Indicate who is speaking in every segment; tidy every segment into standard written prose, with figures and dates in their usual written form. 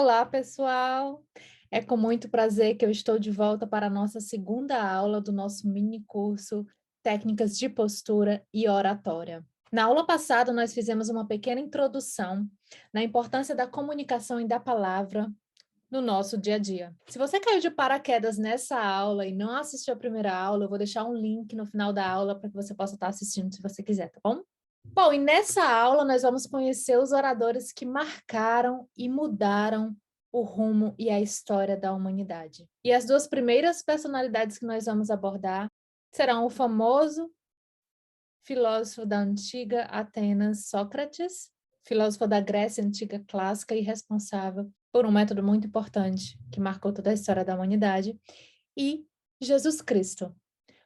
Speaker 1: Olá, pessoal! É com muito prazer que eu estou de volta para a nossa segunda aula do nosso mini curso Técnicas de Postura e Oratória. Na aula passada, nós fizemos uma pequena introdução na importância da comunicação e da palavra no nosso dia a dia. Se você caiu de paraquedas nessa aula e não assistiu a primeira aula, eu vou deixar um link no final da aula para que você possa estar assistindo se você quiser, tá bom? Bom, e nessa aula nós vamos conhecer os oradores que marcaram e mudaram o rumo e a história da humanidade. E as duas primeiras personalidades que nós vamos abordar serão o famoso filósofo da antiga Atenas, Sócrates, filósofo da Grécia antiga clássica e responsável por um método muito importante que marcou toda a história da humanidade, e Jesus Cristo.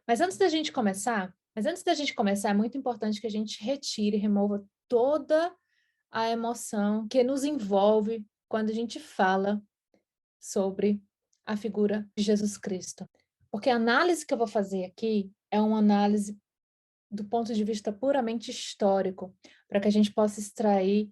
Speaker 1: Mas antes da gente começar, é muito importante que a gente retire e remova toda a emoção que nos envolve quando a gente fala sobre a figura de Jesus Cristo. Porque a análise que eu vou fazer aqui é uma análise do ponto de vista puramente histórico, para que a gente possa extrair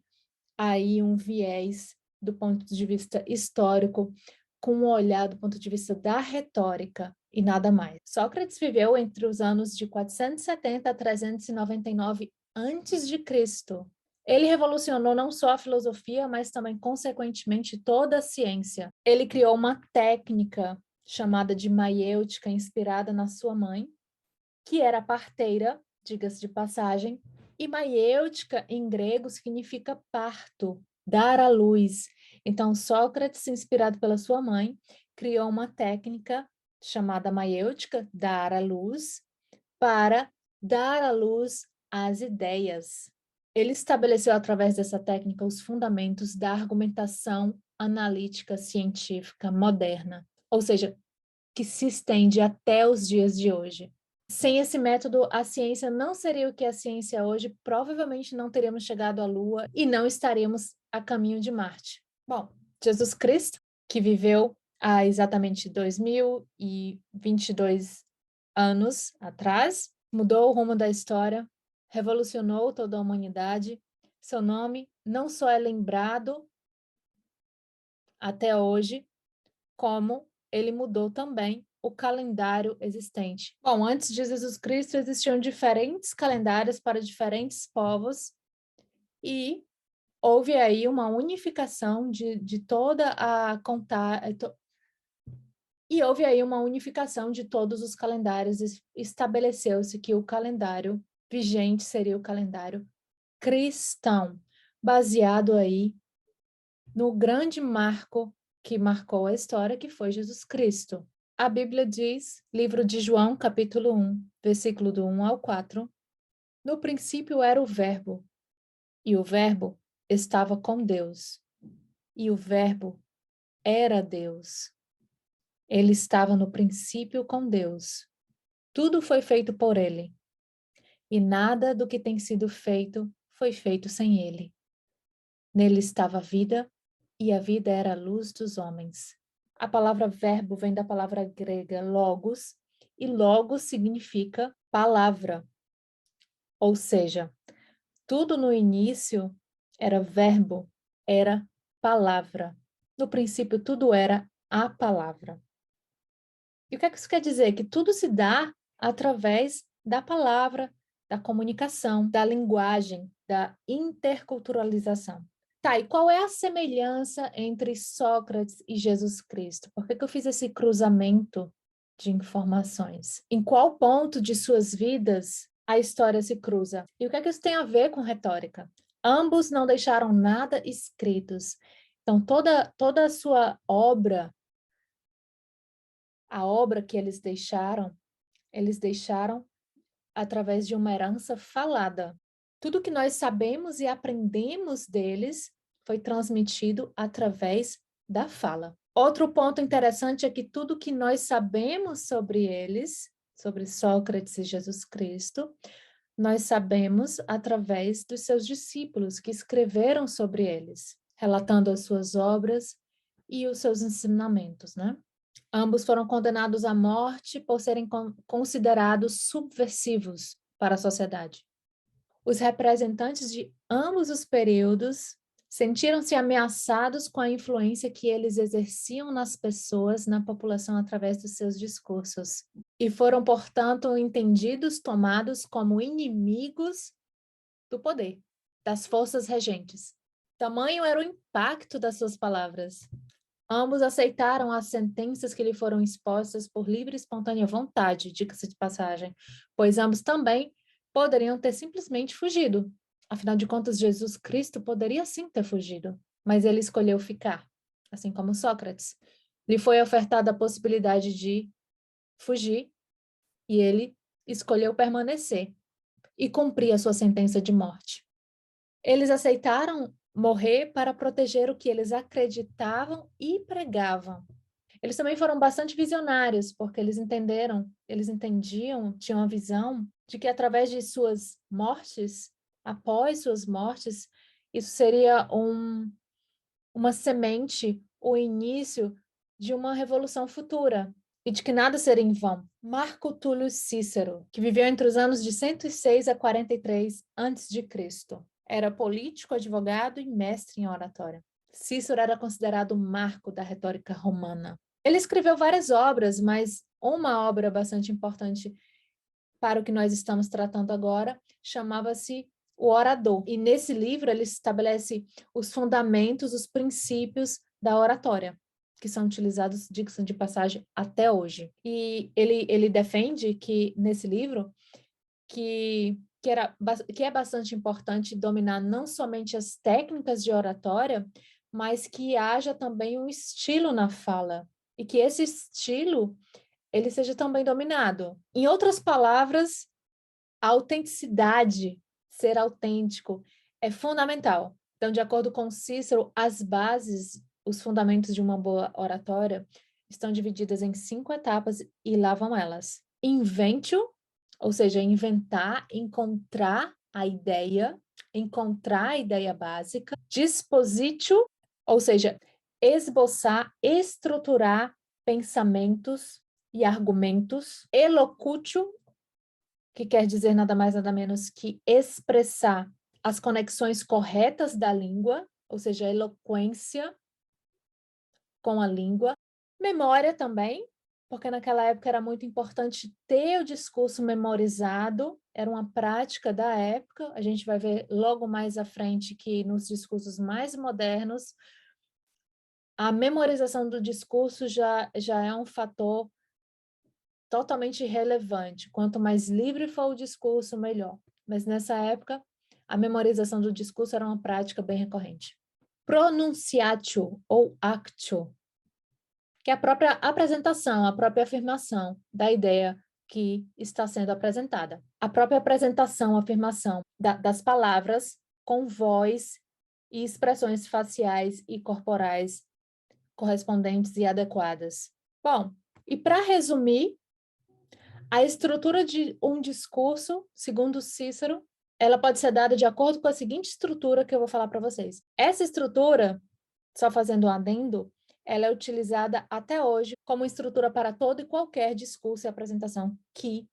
Speaker 1: aí um viés do ponto de vista histórico, com um olhar do ponto de vista da retórica e nada mais. Sócrates viveu entre os anos de 470 a 399 antes de Cristo. Ele revolucionou não só a filosofia, mas também, consequentemente, toda a ciência. Ele criou uma técnica chamada de maiêutica, inspirada na sua mãe, que era parteira, diga-se de passagem, e maiêutica em grego significa parto, dar à luz. Então, Sócrates, inspirado pela sua mãe, criou uma técnica chamada maiêutica, dar à luz, para dar à luz as ideias. Ele estabeleceu, através dessa técnica, os fundamentos da argumentação analítica científica moderna, ou seja, que se estende até os dias de hoje. Sem esse método, a ciência não seria o que é a ciência hoje, provavelmente não teríamos chegado à Lua e não estaríamos a caminho de Marte. Bom, Jesus Cristo, que viveu há exatamente 2022 anos atrás, mudou o rumo da história, revolucionou toda a humanidade. Seu nome não só é lembrado até hoje, como ele mudou também o calendário existente. Bom, antes de Jesus Cristo existiam diferentes calendários para diferentes povos e houve aí uma unificação de toda a contagem, e houve aí uma unificação de todos os calendários, estabeleceu-se que o calendário vigente seria o calendário cristão, baseado aí no grande marco que marcou a história, que foi Jesus Cristo. A Bíblia diz, livro de João, capítulo 1, versículo do 1 ao 4, no princípio era o Verbo, e o Verbo estava com Deus, e o Verbo era Deus. Ele estava no princípio com Deus. Tudo foi feito por ele, e nada do que tem sido feito foi feito sem ele. Nele estava a vida, e a vida era a luz dos homens. A palavra verbo vem da palavra grega logos, e logos significa palavra. Ou seja, tudo no início era verbo, era palavra. No princípio, tudo era a palavra. E o que é que isso quer dizer? Que tudo se dá através da palavra, da comunicação, da linguagem, da interculturalização. Tá, e qual é a semelhança entre Sócrates e Jesus Cristo? Por que eu fiz esse cruzamento de informações? Em qual ponto de suas vidas a história se cruza? E o que é que isso tem a ver com retórica? Ambos não deixaram nada escritos. Então, toda a sua obra, a obra que eles deixaram através de uma herança falada. Tudo que nós sabemos e aprendemos deles foi transmitido através da fala. Outro ponto interessante é que tudo que nós sabemos sobre eles, sobre Sócrates e Jesus Cristo, nós sabemos através dos seus discípulos que escreveram sobre eles, relatando as suas obras e os seus ensinamentos, né? Ambos foram condenados à morte por serem considerados subversivos para a sociedade. Os representantes de ambos os períodos Sentiram-se ameaçados com a influência que eles exerciam nas pessoas, na população, através dos seus discursos. E foram, portanto, entendidos, tomados como inimigos do poder, das forças regentes. Tamanho era o impacto das suas palavras. Ambos aceitaram as sentenças que lhe foram expostas por livre e espontânea vontade, diga-se de passagem, pois ambos também poderiam ter simplesmente fugido. Afinal de contas, Jesus Cristo poderia sim ter fugido, mas ele escolheu ficar, assim como Sócrates. Lhe foi ofertada a possibilidade de fugir e ele escolheu permanecer e cumprir a sua sentença de morte. Eles aceitaram morrer para proteger o que eles acreditavam e pregavam. Eles também foram bastante visionários, porque eles entendiam, tinham a visão de que através de suas mortes, após suas mortes, isso seria uma semente, o início de uma revolução futura, e de que nada seria em vão. Marco Túlio Cícero, que viveu entre os anos de 106 a 43 a.C., era político, advogado e mestre em oratória. Cícero era considerado o marco da retórica romana. Ele escreveu várias obras, mas uma obra bastante importante para o que nós estamos tratando agora chamava-se O Orador. E nesse livro ele estabelece os fundamentos, os princípios da oratória, que são utilizados, diga-se de passagem, até hoje. E ele defende que, nesse livro, que é bastante importante dominar não somente as técnicas de oratória, mas que haja também um estilo na fala, e que esse estilo ele seja também dominado. Em outras palavras, a autenticidade, ser autêntico, é fundamental. Então, de acordo com Cícero, as bases, os fundamentos de uma boa oratória estão divididas em 5 etapas e lá vão elas. Inventio, ou seja, inventar, encontrar a ideia básica. Dispositio, ou seja, esboçar, estruturar pensamentos e argumentos. Elocutio, que quer dizer nada mais nada menos que expressar as conexões corretas da língua, ou seja, eloquência com a língua. Memória também, porque naquela época era muito importante ter o discurso memorizado, era uma prática da época. A gente vai ver logo mais à frente que nos discursos mais modernos, a memorização do discurso já é um fator totalmente relevante. Quanto mais livre for o discurso, melhor. Mas nessa época, a memorização do discurso era uma prática bem recorrente. Pronunciatio ou actio, que é a própria apresentação, a própria afirmação da ideia que está sendo apresentada. A própria apresentação, afirmação das palavras com voz e expressões faciais e corporais correspondentes e adequadas. Bom, e para resumir, a estrutura de um discurso, segundo Cícero, ela pode ser dada de acordo com a seguinte estrutura que eu vou falar para vocês. Essa estrutura, só fazendo um adendo, ela é utilizada até hoje como estrutura para todo e qualquer discurso e apresentação que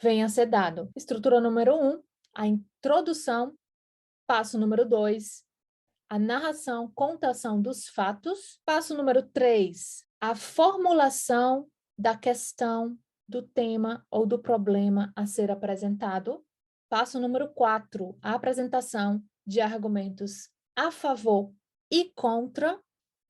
Speaker 1: venha a ser dado. Estrutura número 1, a introdução. Passo número 2, a narração, contação dos fatos. Passo número 3, a formulação da questão, do tema ou do problema a ser apresentado. Passo número 4, a apresentação de argumentos a favor e contra.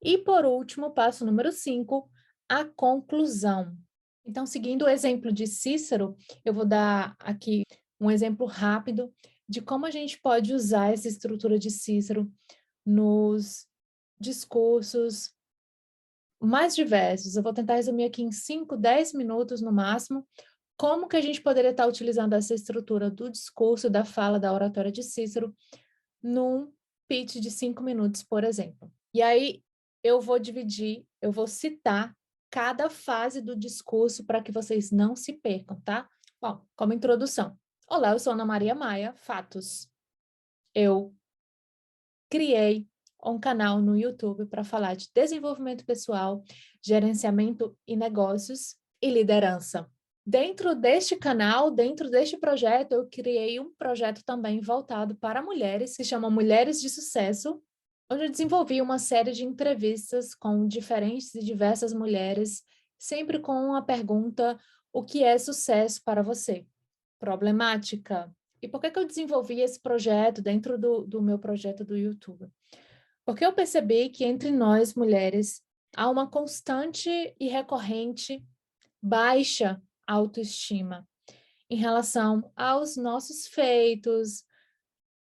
Speaker 1: E, por último, passo número 5, a conclusão. Então, seguindo o exemplo de Cícero, eu vou dar aqui um exemplo rápido de como a gente pode usar essa estrutura de Cícero nos discursos mais diversos. Eu vou tentar resumir aqui em 5, 10 minutos no máximo, como que a gente poderia estar utilizando essa estrutura do discurso, da fala, da oratória de Cícero, num pitch de 5 minutos, por exemplo. E aí, eu vou citar cada fase do discurso para que vocês não se percam, tá? Bom, como introdução. Olá, eu sou Ana Maria Maia, fatos. Eu criei um canal no YouTube para falar de desenvolvimento pessoal, gerenciamento e negócios e liderança. Dentro deste canal, dentro deste projeto, eu criei um projeto também voltado para mulheres, que se chama Mulheres de Sucesso, onde eu desenvolvi uma série de entrevistas com diferentes e diversas mulheres, sempre com a pergunta: o que é sucesso para você? Problemática. E por que eu desenvolvi esse projeto dentro do meu projeto do YouTube? Porque eu percebi que entre nós, mulheres, há uma constante e recorrente baixa autoestima em relação aos nossos feitos,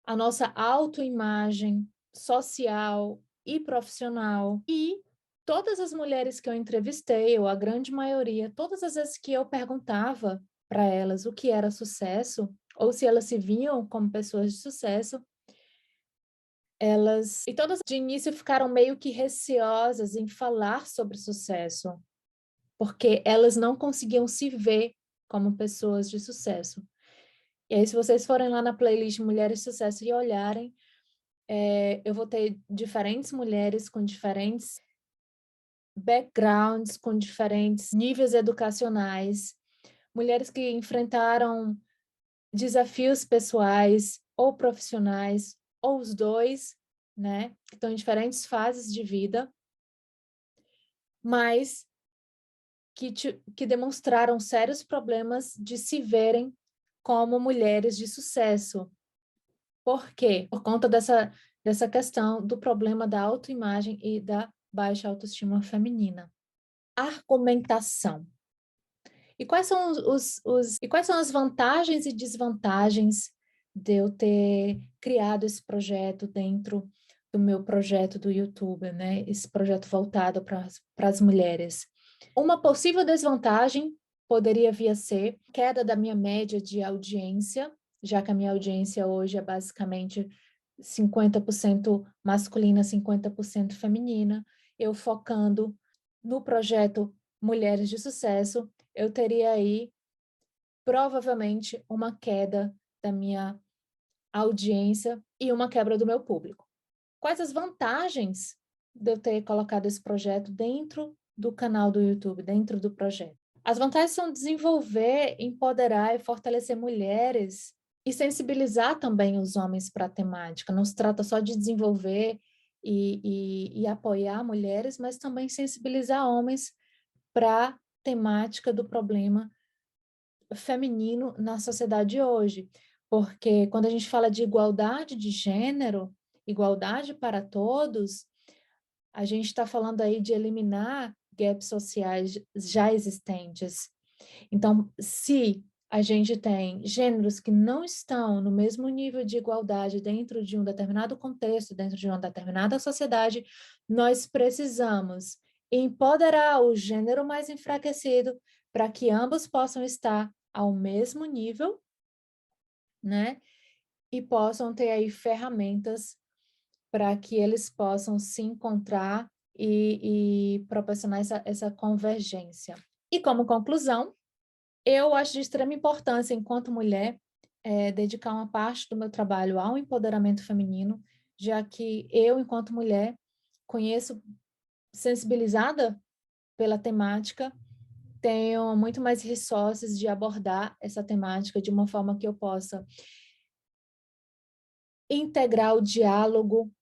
Speaker 1: a nossa autoimagem social e profissional. E todas as mulheres que eu entrevistei, ou a grande maioria, todas as vezes que eu perguntava para elas o que era sucesso, ou se elas se viam como pessoas de sucesso, e todas de início ficaram meio que receosas em falar sobre sucesso, porque elas não conseguiam se ver como pessoas de sucesso. E aí, se vocês forem lá na playlist Mulheres de Sucesso e olharem, eu vou ter diferentes mulheres com diferentes backgrounds, com diferentes níveis educacionais, mulheres que enfrentaram desafios pessoais ou profissionais, ou os dois, né? Que estão em diferentes fases de vida, mas que demonstraram sérios problemas de se verem como mulheres de sucesso. Por quê? Por conta dessa questão do problema da autoimagem e da baixa autoestima feminina. Argumentação. E quais são quais são as vantagens e desvantagens de eu ter criado esse projeto dentro do meu projeto do YouTube, né? Esse projeto voltado para as mulheres. Uma possível desvantagem poderia vir a ser queda da minha média de audiência, já que a minha audiência hoje é basicamente 50% masculina, 50% feminina. Eu focando no projeto Mulheres de Sucesso, eu teria aí provavelmente uma queda da minha audiência e uma quebra do meu público. Quais as vantagens de eu ter colocado esse projeto dentro do canal do YouTube, dentro do projeto? As vantagens são desenvolver, empoderar e fortalecer mulheres e sensibilizar também os homens para a temática. Não se trata só de desenvolver e apoiar mulheres, mas também sensibilizar homens para a temática do problema feminino na sociedade hoje. Porque quando a gente fala de igualdade de gênero, igualdade para todos, a gente está falando aí de eliminar gaps sociais já existentes. Então, se a gente tem gêneros que não estão no mesmo nível de igualdade dentro de um determinado contexto, dentro de uma determinada sociedade, nós precisamos empoderar o gênero mais enfraquecido para que ambos possam estar ao mesmo nível, né? E possam ter aí ferramentas para que eles possam se encontrar e proporcionar essa convergência. E como conclusão, eu acho de extrema importância, enquanto mulher, dedicar uma parte do meu trabalho ao empoderamento feminino, já que eu, enquanto mulher, conheço, sensibilizada pela temática, tenho muito mais resources de abordar essa temática de uma forma que eu possa integrar o diálogo,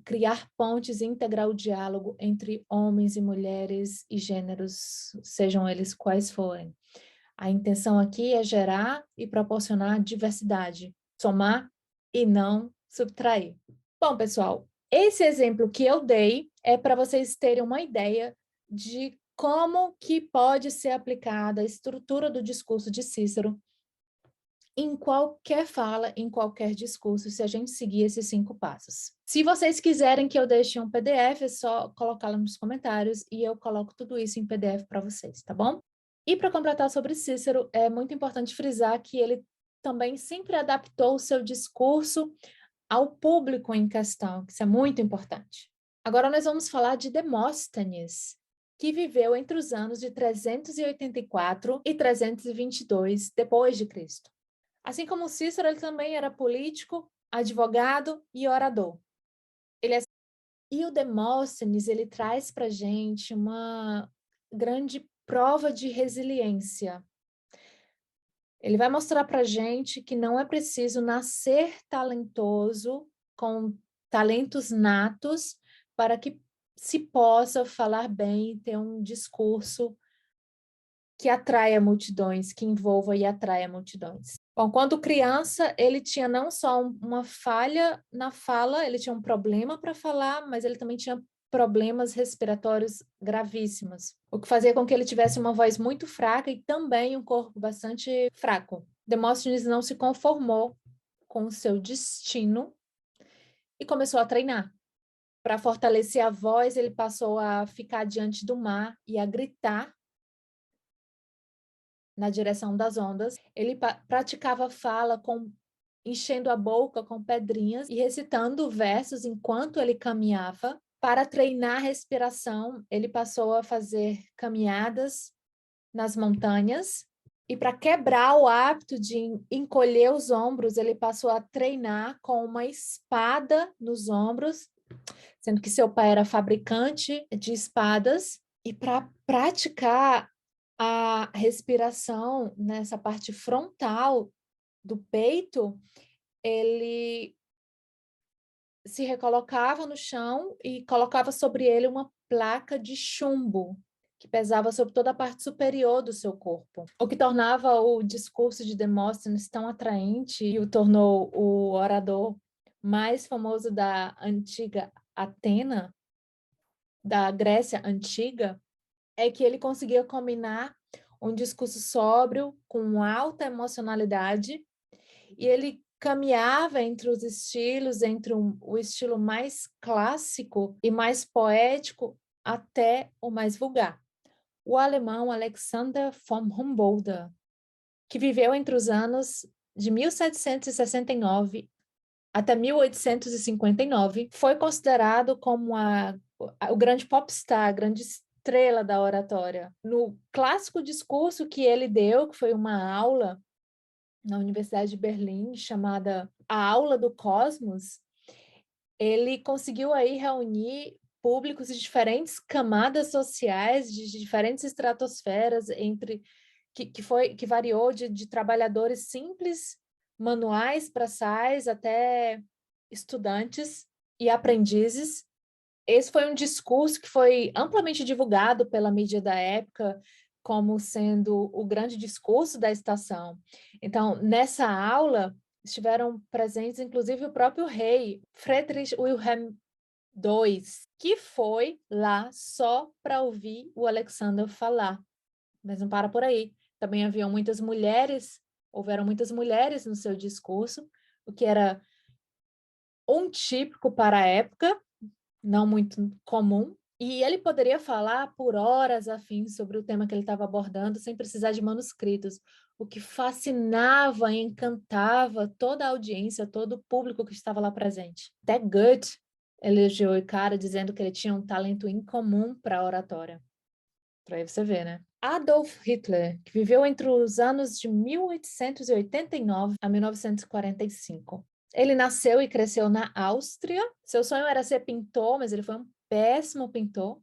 Speaker 1: criar pontes e integrar o diálogo entre homens e mulheres e gêneros, sejam eles quais forem. A intenção aqui é gerar e proporcionar diversidade, somar e não subtrair. Bom, pessoal, esse exemplo que eu dei é para vocês terem uma ideia de como que pode ser aplicada a estrutura do discurso de Cícero em qualquer fala, em qualquer discurso, se a gente seguir esses 5 passos. Se vocês quiserem que eu deixe um PDF, é só colocar lá nos comentários e eu coloco tudo isso em PDF para vocês, tá bom? E para completar sobre Cícero, é muito importante frisar que ele também sempre adaptou o seu discurso ao público em questão, que isso é muito importante. Agora nós vamos falar de Demóstenes, que viveu entre os anos de 384 e 322 depois de Cristo. Assim como Cícero, ele também era político, advogado e orador. E o Demóstenes, ele traz para a gente uma grande prova de resiliência. Ele vai mostrar para a gente que não é preciso nascer talentoso, com talentos natos, para que se possa falar bem, ter um discurso que atraia multidões, que envolva e atraia multidões. Bom, quando criança, ele tinha não só uma falha na fala, ele tinha um problema para falar, mas ele também tinha problemas respiratórios gravíssimos, o que fazia com que ele tivesse uma voz muito fraca e também um corpo bastante fraco. Demóstenes não se conformou com o seu destino e começou a treinar. Para fortalecer a voz, ele passou a ficar diante do mar e a gritar na direção das ondas. Ele praticava fala enchendo a boca com pedrinhas e recitando versos enquanto ele caminhava. Para treinar a respiração, ele passou a fazer caminhadas nas montanhas. E para quebrar o hábito de encolher os ombros, ele passou a treinar com uma espada nos ombros, sendo que seu pai era fabricante de espadas. E para praticar a respiração nessa parte frontal do peito, ele se recolocava no chão e colocava sobre ele uma placa de chumbo, que pesava sobre toda a parte superior do seu corpo, o que tornava o discurso de Demóstenes tão atraente e o tornou o orador mais famoso da antiga Atena, da Grécia Antiga, é que ele conseguia combinar um discurso sóbrio com alta emocionalidade e ele caminhava entre os estilos, entre o estilo mais clássico e mais poético até o mais vulgar. O alemão Alexander von Humboldt, que viveu entre os anos de 1769 até 1859, foi considerado como o grande popstar, a grande estrela da oratória. No clássico discurso que ele deu, que foi uma aula na Universidade de Berlim, chamada A Aula do Cosmos, ele conseguiu aí reunir públicos de diferentes camadas sociais, de diferentes estratosferas, que variou de trabalhadores simples, manuais, braçais, até estudantes e aprendizes. Esse foi um discurso que foi amplamente divulgado pela mídia da época como sendo o grande discurso da estação. Então, nessa aula, estiveram presentes, inclusive, o próprio rei, Friedrich Wilhelm II, que foi lá só para ouvir o Alexander falar. Mas não para por aí. Também houveram muitas mulheres no seu discurso, o que era um típico para a época, não muito comum, e ele poderia falar por horas a fim sobre o tema que ele estava abordando, sem precisar de manuscritos, o que fascinava e encantava toda a audiência, todo o público que estava lá presente. Até Goethe elogiou o cara, dizendo que ele tinha um talento incomum para a oratória. Para aí você ver, né? Adolf Hitler, que viveu entre os anos de 1889 a 1945. Ele nasceu e cresceu na Áustria. Seu sonho era ser pintor, mas ele foi um péssimo pintor,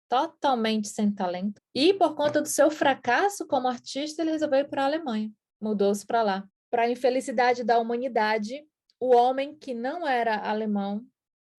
Speaker 1: totalmente sem talento. E por conta do seu fracasso como artista, ele resolveu ir para a Alemanha. Mudou-se para lá. Para a infelicidade da humanidade, o homem que não era alemão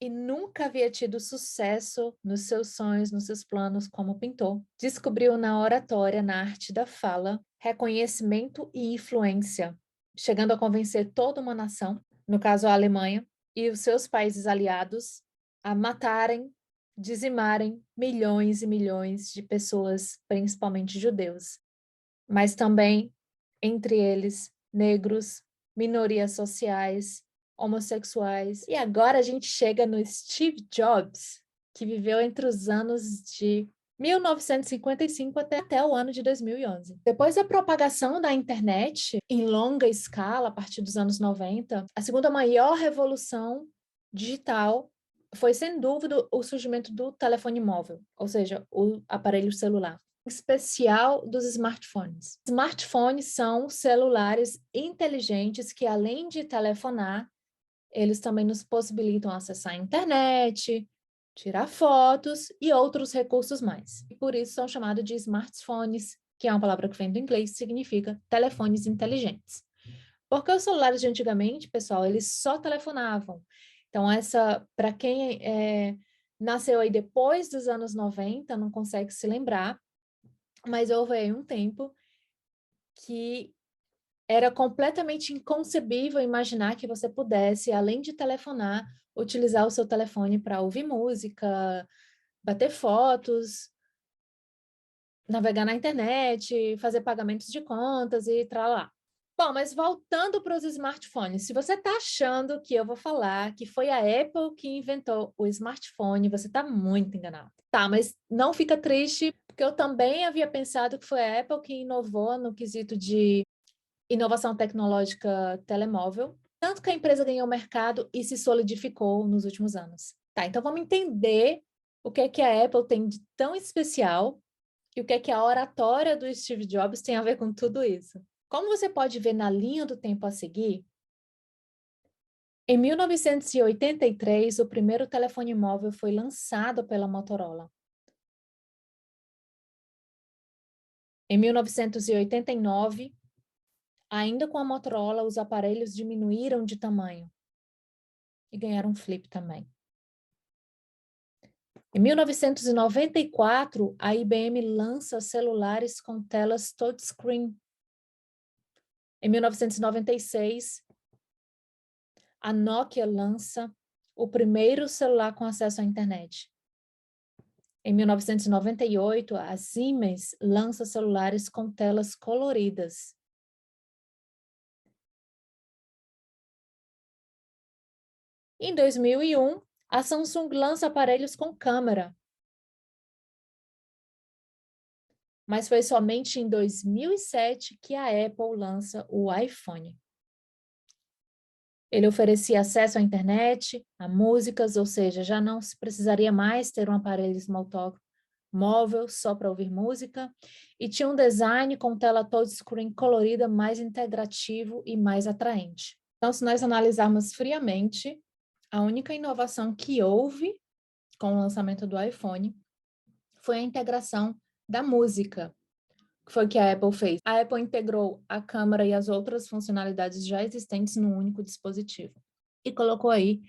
Speaker 1: e nunca havia tido sucesso nos seus sonhos, nos seus planos como pintor, descobriu na oratória, na arte da fala, reconhecimento e influência, chegando a convencer toda uma nação, no caso a Alemanha, e os seus países aliados, a matarem, dizimarem milhões e milhões de pessoas, principalmente judeus, mas também, entre eles, negros, minorias sociais, homossexuais. E agora a gente chega no Steve Jobs, que viveu entre os anos de 1955 até o ano de 2011. Depois da propagação da internet em longa escala, a partir dos anos 90, a segunda maior revolução digital foi, sem dúvida, o surgimento do telefone móvel, ou seja, o aparelho celular, em especial dos smartphones. Smartphones são celulares inteligentes que, além de telefonar, eles também nos possibilitam acessar a internet, tirar fotos e outros recursos mais. E por isso são chamados de smartphones, que é uma palavra que vem do inglês, significa telefones inteligentes. Porque os celulares de antigamente, pessoal, eles só telefonavam. Então, para quem nasceu aí depois dos anos 90, não consegue se lembrar, mas houve aí um tempo que era completamente inconcebível imaginar que você pudesse, além de telefonar, utilizar o seu telefone para ouvir música, bater fotos, navegar na internet, fazer pagamentos de contas e lá. Bom, mas voltando para os smartphones, se você está achando que eu vou falar que foi a Apple que inventou o smartphone, você está muito enganado. Tá, mas não fica triste, porque eu também havia pensado que foi a Apple que inovou no quesito de inovação tecnológica telemóvel, tanto que a empresa ganhou mercado e se solidificou nos últimos anos. Tá, então vamos entender o que é que a Apple tem de tão especial e o que é que a oratória do Steve Jobs tem a ver com tudo isso. Como você pode ver na linha do tempo a seguir, em 1983, o primeiro telefone móvel foi lançado pela Motorola. Em 1989, ainda com a Motorola, os aparelhos diminuíram de tamanho e ganharam um flip também. Em 1994, a IBM lança celulares com telas touchscreen. Em 1996, a Nokia lança o primeiro celular com acesso à internet. Em 1998, a Siemens lança celulares com telas coloridas. Em 2001, a Samsung lança aparelhos com câmera. Mas foi somente em 2007 que a Apple lança o iPhone. Ele oferecia acesso à internet, a músicas, ou seja, já não se precisaria mais ter um aparelho Smalltalk móvel só para ouvir música, e tinha um design com tela touchscreen colorida mais integrativo e mais atraente. Então, se nós analisarmos friamente, a única inovação que houve com o lançamento do iPhone foi a integração da música, que foi o que a Apple fez. A Apple integrou a câmera e as outras funcionalidades já existentes num único dispositivo e colocou aí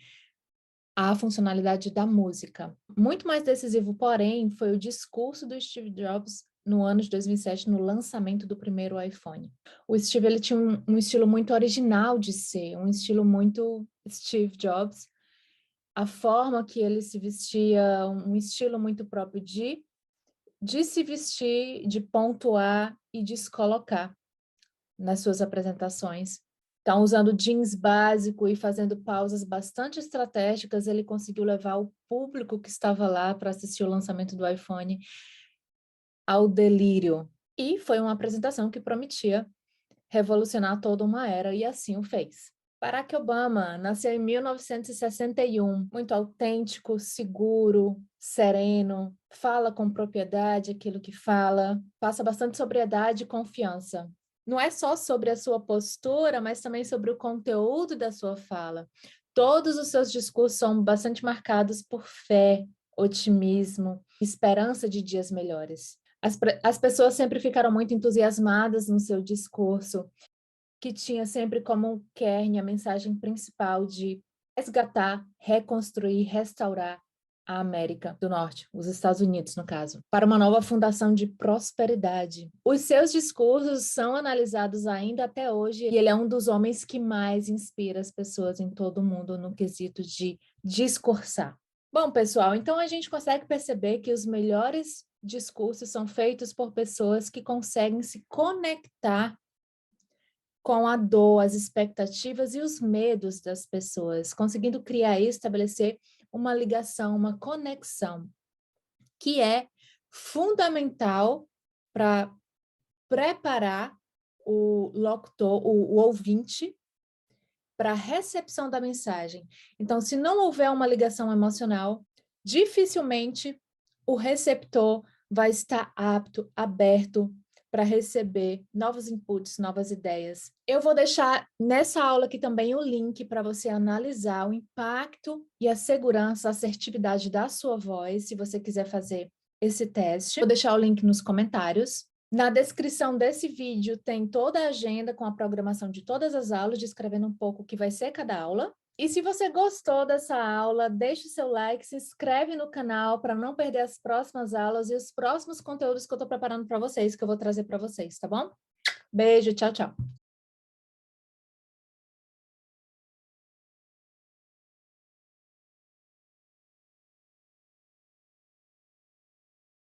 Speaker 1: a funcionalidade da música. Muito mais decisivo, porém, foi o discurso do Steve Jobs no ano de 2007, no lançamento do primeiro iPhone. O Steve ele tinha um estilo muito original de ser, um estilo muito Steve Jobs. A forma que ele se vestia, um estilo muito próprio de se vestir, de pontuar e de se colocar nas suas apresentações. Então, usando jeans básico e fazendo pausas bastante estratégicas, ele conseguiu levar o público que estava lá para assistir o lançamento do iPhone ao delírio. E foi uma apresentação que prometia revolucionar toda uma era, e assim o fez. Barack Obama nasceu em 1961, muito autêntico, seguro, sereno, fala com propriedade aquilo que fala, passa bastante sobriedade e confiança. Não é só sobre a sua postura, mas também sobre o conteúdo da sua fala. Todos os seus discursos são bastante marcados por fé, otimismo, esperança de dias melhores. As pessoas sempre ficaram muito entusiasmadas no seu discurso, que tinha sempre como kern a mensagem principal de resgatar, reconstruir, restaurar a América do Norte, os Estados Unidos, no caso, para uma nova fundação de prosperidade. Os seus discursos são analisados ainda até hoje e ele é um dos homens que mais inspira as pessoas em todo o mundo no quesito de discursar. Bom, pessoal, então a gente consegue perceber que os melhores discursos são feitos por pessoas que conseguem se conectar com a dor, as expectativas e os medos das pessoas, conseguindo criar e estabelecer uma ligação, uma conexão, que é fundamental para preparar o locutor, o ouvinte, para a recepção da mensagem. Então, se não houver uma ligação emocional, dificilmente o receptor vai estar apto, aberto para receber novos inputs, novas ideias. Eu vou deixar nessa aula aqui também o link para você analisar o impacto e a segurança, a assertividade da sua voz, se você quiser fazer esse teste. Vou deixar o link nos comentários. Na descrição desse vídeo tem toda a agenda com a programação de todas as aulas, descrevendo um pouco o que vai ser cada aula. E se você gostou dessa aula, deixe o seu like, se inscreve no canal para não perder as próximas aulas e os próximos conteúdos que eu estou preparando para vocês, que eu vou trazer para vocês, tá bom? Beijo, tchau, tchau.